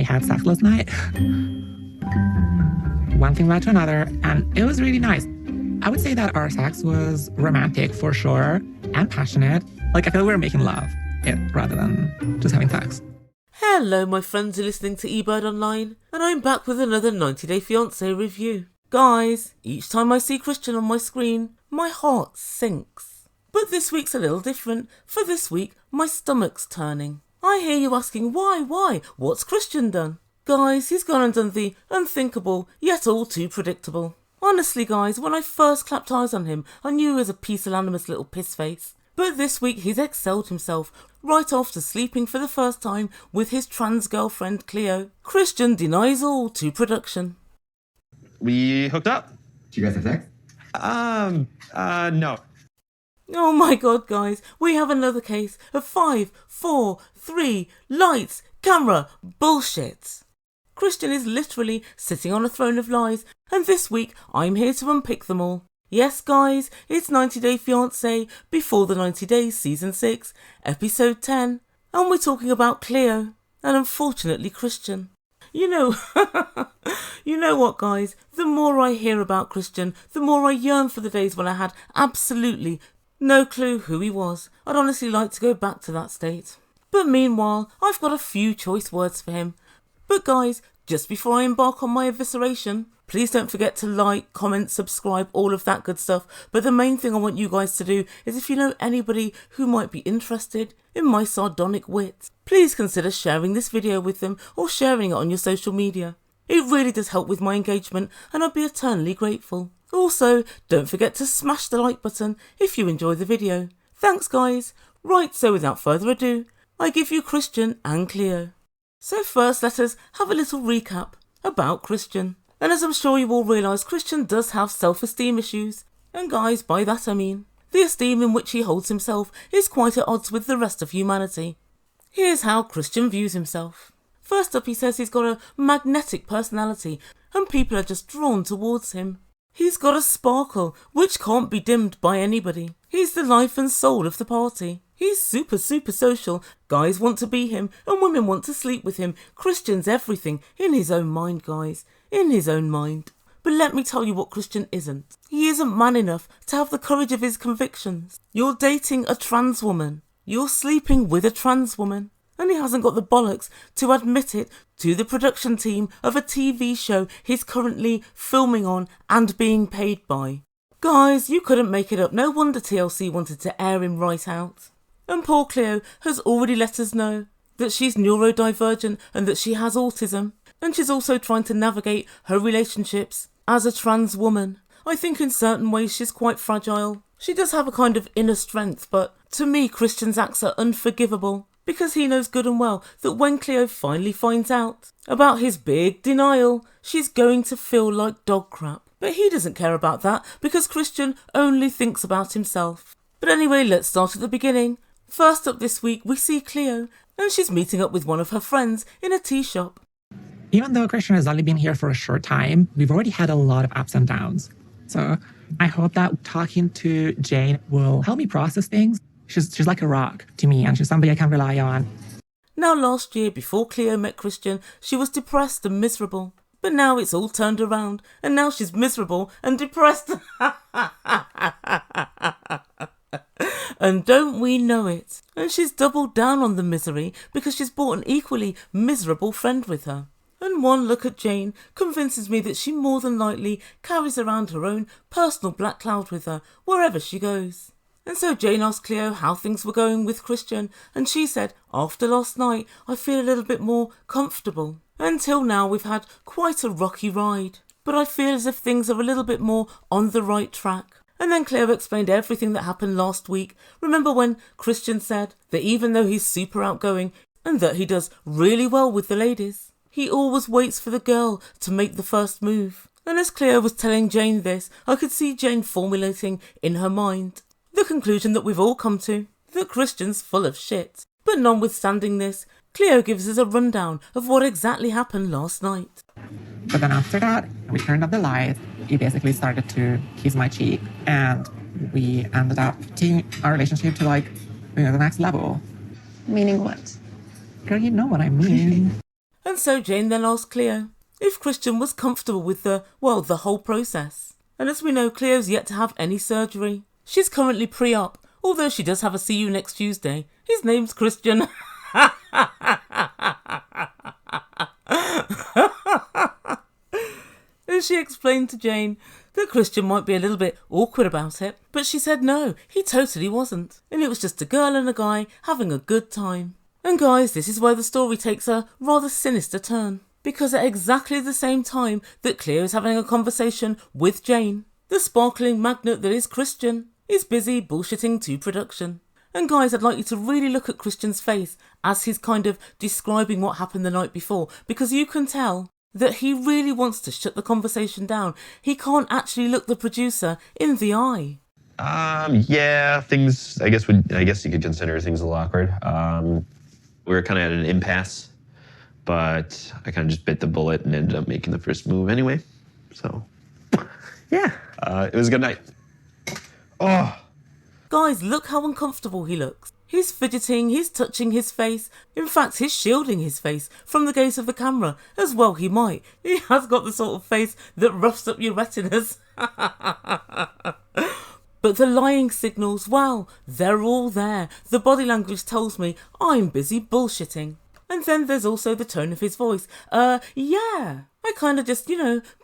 I had sex last night. One thing led to another, and it was really nice. I would say that our sex was romantic for sure, and passionate. Like, I feel we were making love rather than just having sex. Hello my friends, you're listening to Ebird Online, and I'm back with another 90 Day Fiance review. Guys, each time I see Christian on my screen, my heart sinks. But this week's a little different. For this week, my stomach's turning. I hear you asking why? What's Christian done? Guys, he's gone and done the unthinkable, yet all too predictable. Honestly guys, when I first clapped eyes on him, I knew he was a pusillanimous little piss face. But this week he's excelled himself, right after sleeping for the first time with his trans girlfriend Cleo. Christian denies all to production. We hooked up. Did you guys have sex? No. Oh my god guys, we have another case of 5, 4, 3, lights, camera, bullshit. Christian is literally sitting on a throne of lies, and this week I'm here to unpick them all. Yes guys, it's 90 Day Fiance Before the 90 Days Season 6, Episode 10, and we're talking about Cleo, and unfortunately Christian. You know what guys, the more I hear about Christian, the more I yearn for the days when I had absolutely no clue who he was. I'd honestly like to go back to that state. But meanwhile, I've got a few choice words for him. But guys, just before I embark on my evisceration, please don't forget to like, comment, subscribe, all of that good stuff. But the main thing I want you guys to do is, if you know anybody who might be interested in my sardonic wit, please consider sharing this video with them or sharing it on your social media. It really does help with my engagement, and I'd be eternally grateful. Also, don't forget to smash the like button if you enjoy the video. Thanks guys. Right, so without further ado, I give you Christian and Cleo. So first, let us have a little recap about Christian. And as I'm sure you all realise, Christian does have self-esteem issues. And guys, by that I mean, the esteem in which he holds himself is quite at odds with the rest of humanity. Here's how Christian views himself. First up, he says he's got a magnetic personality and people are just drawn towards him. He's got a sparkle which can't be dimmed by anybody. He's the life and soul of the party. He's super social. Guys want to be him and women want to sleep with him. Christian's everything in his own mind, guys. In his own mind. But let me tell you what Christian isn't. He isn't man enough to have the courage of his convictions. You're dating a trans woman. You're sleeping with a trans woman. And he hasn't got the bollocks to admit it to the production team of a TV show he's currently filming on and being paid by. Guys, you couldn't make it up. No wonder TLC wanted to air him right out. And poor Cleo has already let us know that she's neurodivergent and that she has autism. And she's also trying to navigate her relationships as a trans woman. I think in certain ways she's quite fragile. She does have a kind of inner strength, but to me Christian's acts are unforgivable. Because he knows good and well that when Cleo finally finds out about his big denial, she's going to feel like dog crap. But he doesn't care about that because Christian only thinks about himself. But anyway, let's start at the beginning. First up this week, we see Cleo, and she's meeting up with one of her friends in a tea shop. Even though Christian has only been here for a short time, we've already had a lot of ups and downs. So I hope that talking to Jane will help me process things. She's like a rock to me, and she's somebody I can rely on. Now last year, before Cleo met Christian, she was depressed and miserable. But now it's all turned around, and now she's miserable and depressed. And don't we know it? And she's doubled down on the misery because she's brought an equally miserable friend with her. And one look at Jane convinces me that she more than likely carries around her own personal black cloud with her wherever she goes. And so Jane asked Cleo how things were going with Christian, and she said, after last night, I feel a little bit more comfortable. Until now, we've had quite a rocky ride, but I feel as if things are a little bit more on the right track. And then Cleo explained everything that happened last week. Remember when Christian said that even though he's super outgoing and that he does really well with the ladies, he always waits for the girl to make the first move. And as Cleo was telling Jane this, I could see Jane formulating in her mind the conclusion that we've all come to, that Christian's full of shit. But notwithstanding this, Cleo gives us a rundown of what exactly happened last night. But then after that, we turned up the light. He basically started to kiss my cheek, and we ended up taking our relationship to the next level. Meaning what? Girl, you know what I mean. And so Jane then asked Cleo if Christian was comfortable with the whole process. And as we know, Cleo's yet to have any surgery. She's currently pre-op, although she does have a see you next Tuesday. His name's Christian. And she explained to Jane that Christian might be a little bit awkward about it, but she said no, he totally wasn't. And it was just a girl and a guy having a good time. And guys, this is where the story takes a rather sinister turn. Because at exactly the same time that Cleo is having a conversation with Jane, the sparkling magnet that is Christian is busy bullshitting to production. And guys, I'd like you to really look at Christian's face as he's kind of describing what happened the night before, because you can tell that he really wants to shut the conversation down. He can't actually look the producer in the eye. Yeah, things, I guess you could consider things a little awkward. We were kind of at an impasse, but I kind of just bit the bullet and ended up making the first move anyway. So, yeah, it was a good night. Oh. Guys, look how uncomfortable he looks. He's fidgeting, he's touching his face. In fact, he's shielding his face from the gaze of the camera, as well he might. He has got the sort of face that roughs up your retinas. But the lying signals, well, they're all there. The body language tells me I'm busy bullshitting. And then there's also the tone of his voice. Yeah, I kind of just,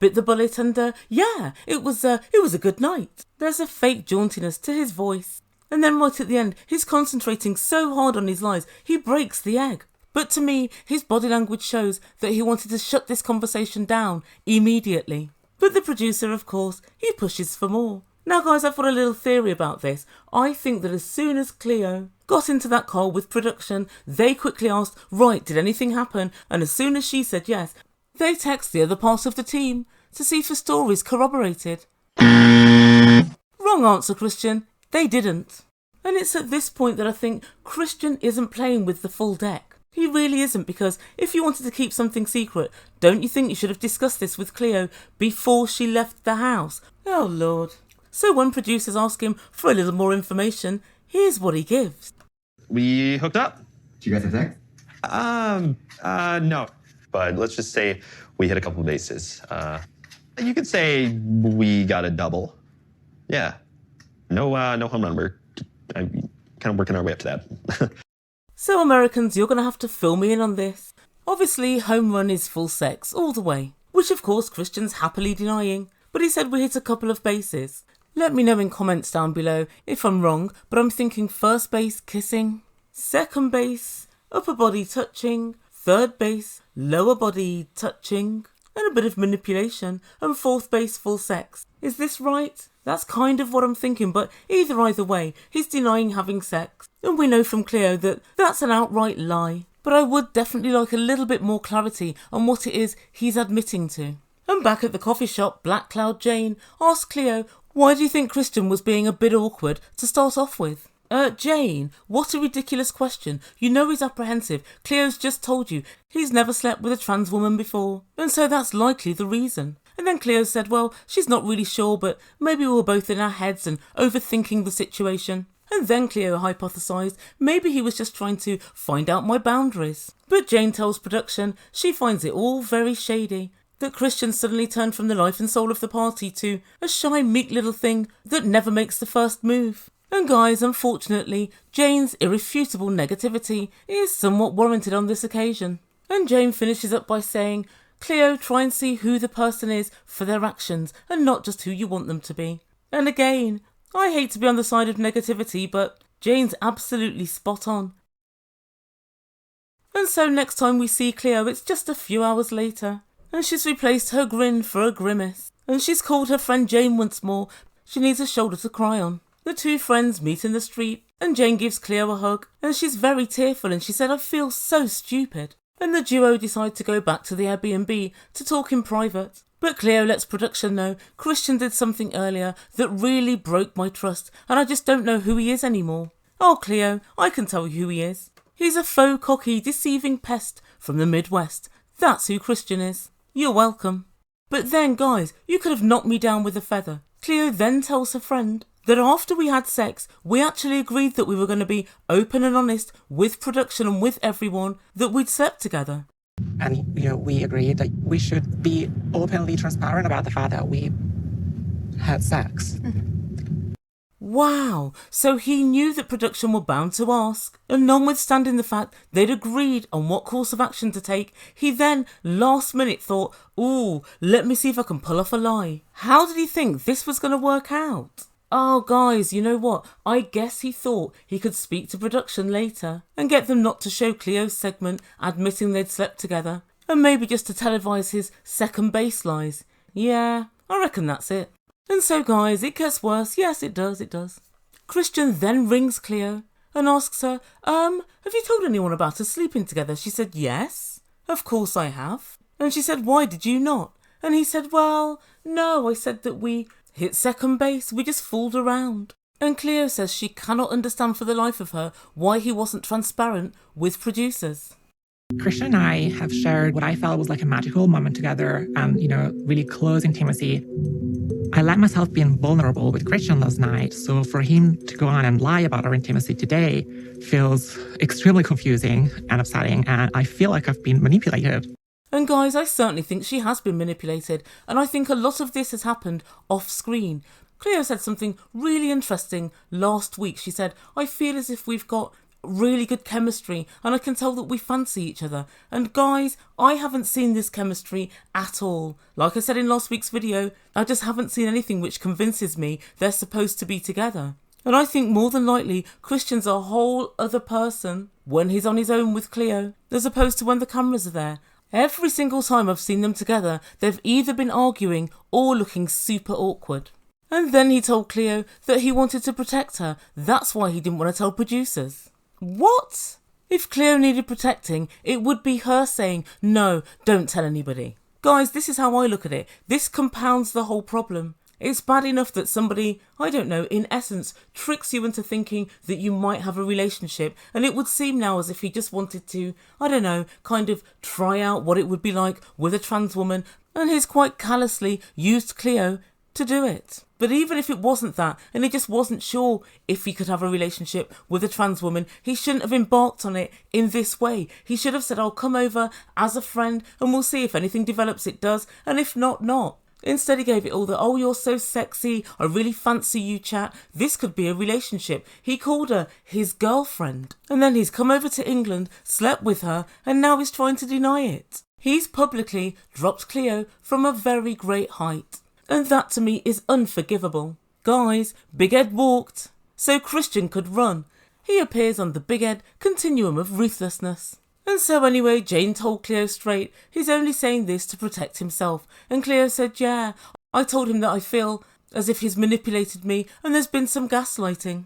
bit the bullet and, yeah, it was a good night. There's a fake jauntiness to his voice. And then right at the end, he's concentrating so hard on his lies, he breaks the egg. But to me, his body language shows that he wanted to shut this conversation down immediately. But the producer, of course, he pushes for more. Now guys, I've got a little theory about this. I think that as soon as Cleo got into that call with production, they quickly asked, right, did anything happen? And as soon as she said yes, they text the other part of the team to see if the story's corroborated. Wrong answer, Christian. They didn't. And it's at this point that I think Christian isn't playing with the full deck. He really isn't, because if you wanted to keep something secret, don't you think you should have discussed this with Cleo before she left the house? Oh Lord. So when producers ask him for a little more information, here's what he gives. We hooked up. Did you guys have sex? No. But let's just say we hit a couple of bases. You could say we got a double. Yeah. No home run. We're kind of working our way up to that. So Americans, you're going to have to fill me in on this. Obviously, home run is full sex all the way, which of course Christian's happily denying. But he said we hit a couple of bases. Let me know in comments down below if I'm wrong, but I'm thinking first base kissing, second base upper body touching, third base lower body touching, and a bit of manipulation, and fourth base full sex. Is this right? That's kind of what I'm thinking, but either way, he's denying having sex. And we know from Cleo that that's an outright lie. But I would definitely like a little bit more clarity on what it is he's admitting to. And back at the coffee shop, Black Cloud Jane asked Cleo, why do you think Christian was being a bit awkward to start off with? Jane, what a ridiculous question. You know he's apprehensive. Cleo's just told you he's never slept with a trans woman before. And so that's likely the reason. And then Cleo said, well, she's not really sure, but maybe we were both in our heads and overthinking the situation. And then Cleo hypothesised maybe he was just trying to find out my boundaries. But Jane tells production she finds it all very shady. That Christian suddenly turned from the life and soul of the party to a shy, meek little thing that never makes the first move. And guys, unfortunately, Jane's irrefutable negativity is somewhat warranted on this occasion. And Jane finishes up by saying, Cleo, try and see who the person is for their actions and not just who you want them to be. And again, I hate to be on the side of negativity, but Jane's absolutely spot on. And so next time we see Cleo, it's just a few hours later. And she's replaced her grin for a grimace. And she's called her friend Jane once more. She needs a shoulder to cry on. The two friends meet in the street, and Jane gives Cleo a hug, and she's very tearful, and she said, I feel so stupid. And the duo decide to go back to the Airbnb to talk in private. But Cleo lets production know Christian did something earlier that really broke my trust, and I just don't know who he is anymore. Oh Cleo, I can tell you who he is. He's a faux cocky, deceiving pest from the Midwest. That's who Christian is. You're welcome. But then guys, you could have knocked me down with a feather. Cleo then tells her friend that after we had sex, we actually agreed that we were going to be open and honest with production and with everyone that we'd slept together. And, we agreed that we should be openly transparent about the fact that we had sex. Wow, so he knew that production were bound to ask, and notwithstanding the fact they'd agreed on what course of action to take, he then, last minute, thought, ooh, let me see if I can pull off a lie. How did he think this was going to work out? Oh guys, you know what? I guess he thought he could speak to production later and get them not to show Cleo's segment admitting they'd slept together, and maybe just to televise his second base lies. Yeah, I reckon that's it. And so guys, it gets worse. Yes, it does. Christian then rings Cleo and asks her, have you told anyone about us sleeping together? She said, yes, of course I have. And she said, why did you not? And he said, well, no, I said that we hit second base. We just fooled around. And Cleo says she cannot understand for the life of her why he wasn't transparent with producers. Christian and I have shared what I felt was like a magical moment together and, really close intimacy. I let myself be vulnerable with Christian last night, so for him to go on and lie about our intimacy today feels extremely confusing and upsetting, and I feel like I've been manipulated. And guys, I certainly think she has been manipulated, and I think a lot of this has happened off screen. Cleo said something really interesting last week. She said, I feel as if we've got really good chemistry and I can tell that we fancy each other. And guys, I haven't seen this chemistry at all. Like I said in last week's video, I just haven't seen anything which convinces me they're supposed to be together. And I think more than likely Christian's a whole other person when he's on his own with Cleo, as opposed to when the cameras are there. Every single time I've seen them together, they've either been arguing or looking super awkward. And then he told Cleo that he wanted to protect her. That's why he didn't want to tell producers. What? If Cleo needed protecting, it would be her saying, no, don't tell anybody. Guys, this is how I look at it. This compounds the whole problem. It's bad enough that somebody, I don't know, in essence, tricks you into thinking that you might have a relationship, and it would seem now as if he just wanted to, I don't know, kind of try out what it would be like with a trans woman, and he's quite callously used Cleo to do it. But even if it wasn't that, and he just wasn't sure if he could have a relationship with a trans woman, he shouldn't have embarked on it in this way. He should have said, I'll come over as a friend and we'll see if anything develops, it does, and if not, not. Instead he gave it all the, oh, you're so sexy, I really fancy you chat, this could be a relationship. He called her his girlfriend, and then he's come over to England, slept with her, and now he's trying to deny it. He's publicly dropped Cleo from a very great height. And that to me is unforgivable. Guys, Big Ed walked, so Christian could run. He appears on the Big Ed continuum of ruthlessness. And so anyway, Jane told Cleo straight he's only saying this to protect himself. And Cleo said, yeah, I told him that I feel as if he's manipulated me and there's been some gaslighting.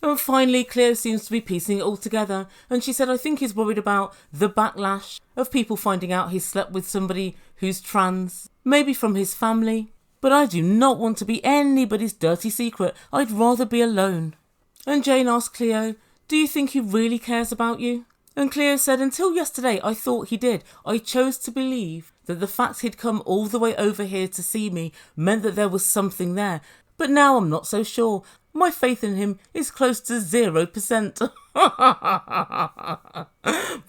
And finally, Cleo seems to be piecing it all together. And she said, I think he's worried about the backlash of people finding out he's slept with somebody who's trans, maybe from his family. But I do not want to be anybody's dirty secret. I'd rather be alone. And Jane asked Cleo, do you think he really cares about you? And Cleo said, until yesterday I thought he did. I chose to believe that the fact he'd come all the way over here to see me meant that there was something there. But now I'm not so sure. My faith in him is close to 0%.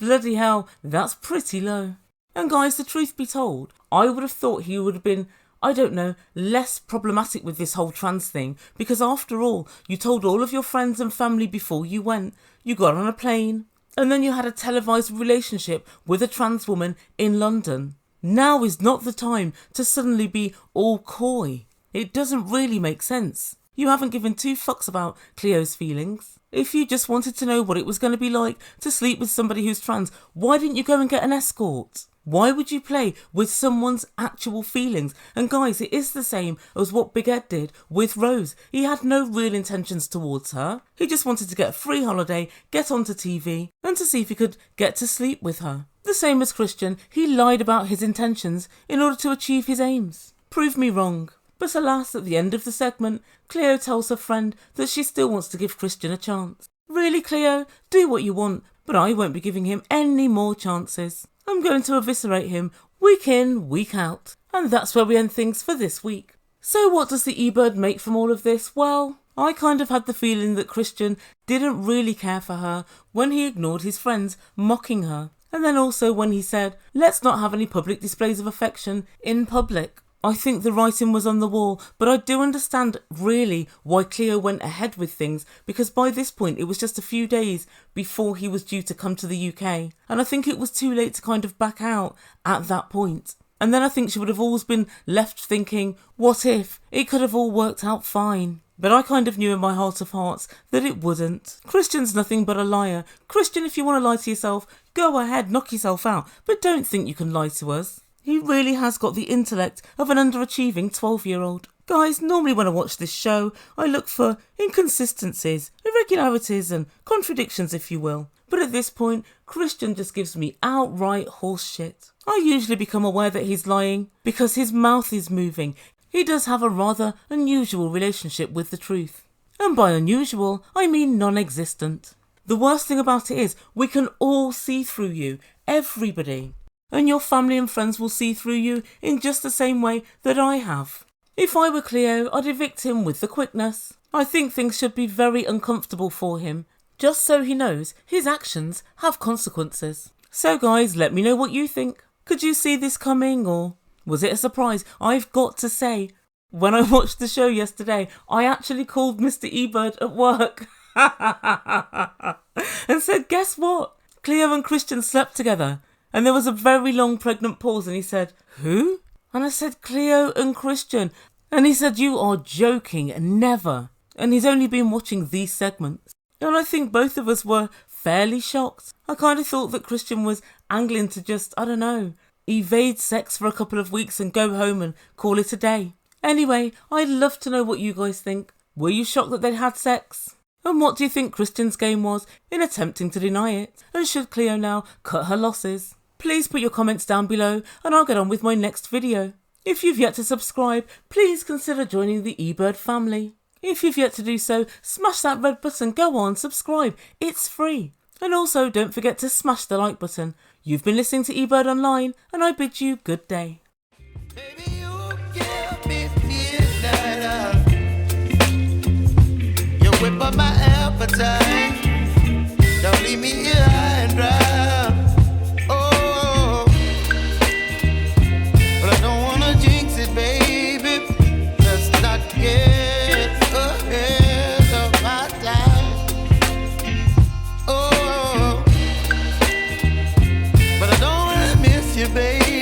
Bloody hell, that's pretty low. And guys, the truth be told, I would have thought he would have been, I don't know, less problematic with this whole trans thing, because after all, you told all of your friends and family before you went, you got on a plane, and then you had a televised relationship with a trans woman in London. Now is not the time to suddenly be all coy. It doesn't really make sense. You haven't given two fucks about Cleo's feelings. If you just wanted to know what it was going to be like to sleep with somebody who's trans, why didn't you go and get an escort? Why would you play with someone's actual feelings? And guys, it is the same as what Big Ed did with Rose. He had no real intentions towards her. He just wanted to get a free holiday, get onto TV, and to see if he could get to sleep with her. The same as Christian, he lied about his intentions in order to achieve his aims. Prove me wrong. But alas, at the end of the segment, Cleo tells her friend that she still wants to give Christian a chance. Really, Cleo? Do what you want, but I won't be giving him any more chances. I'm going to eviscerate him week in, week out. And that's where we end things for this week. So what does the Ebird make from all of this? Well, I kind of had the feeling that Christian didn't really care for her when he ignored his friends mocking her. And then also when he said, let's not have any public displays of affection in public. I think the writing was on the wall, but I do understand really why Cleo went ahead with things, because by this point it was just a few days before he was due to come to the UK, and I think it was too late to kind of back out at that point. And then I think she would have always been left thinking, what if? It could have all worked out fine. But I kind of knew in my heart of hearts that it wouldn't. Christian's nothing but a liar. Christian, if you want to lie to yourself, go ahead, knock yourself out, but don't think you can lie to us. He really has got the intellect of an underachieving 12-year-old. Guys, normally when I watch this show, I look for inconsistencies, irregularities and contradictions, if you will. But at this point, Christian just gives me outright horse shit. I usually become aware that he's lying because his mouth is moving. He does have a rather unusual relationship with the truth. And by unusual, I mean non-existent. The worst thing about it is we can all see through you, everybody. And your family and friends will see through you in just the same way that I have. If I were Cleo, I'd evict him with the quickness. I think things should be very uncomfortable for him, just so he knows his actions have consequences. So guys, let me know what you think. Could you see this coming, or was it a surprise? I've got to say, when I watched the show yesterday, I actually called Mr. Ebird at work and said, guess what? Cleo and Christian slept together. And there was a very long pregnant pause and he said, who? And I said, Cleo and Christian. And he said, you are joking, never. And he's only been watching these segments. And I think both of us were fairly shocked. I kind of thought that Christian was angling to just, I don't know, evade sex for a couple of weeks and go home and call it a day. Anyway, I'd love to know what you guys think. Were you shocked that they'd had sex? And what do you think Christian's game was in attempting to deny it? And should Cleo now cut her losses? Please put your comments down below and I'll get on with my next video. If you've yet to subscribe, please consider joining the Ebird family. If you've yet to do so, smash that red button, go on, subscribe, it's free. And also don't forget to smash the like button. You've been listening to Ebird Online and I bid you good day. Baby, you give me midnight. You whip up my appetite. Don't leave me here high and dry. Baby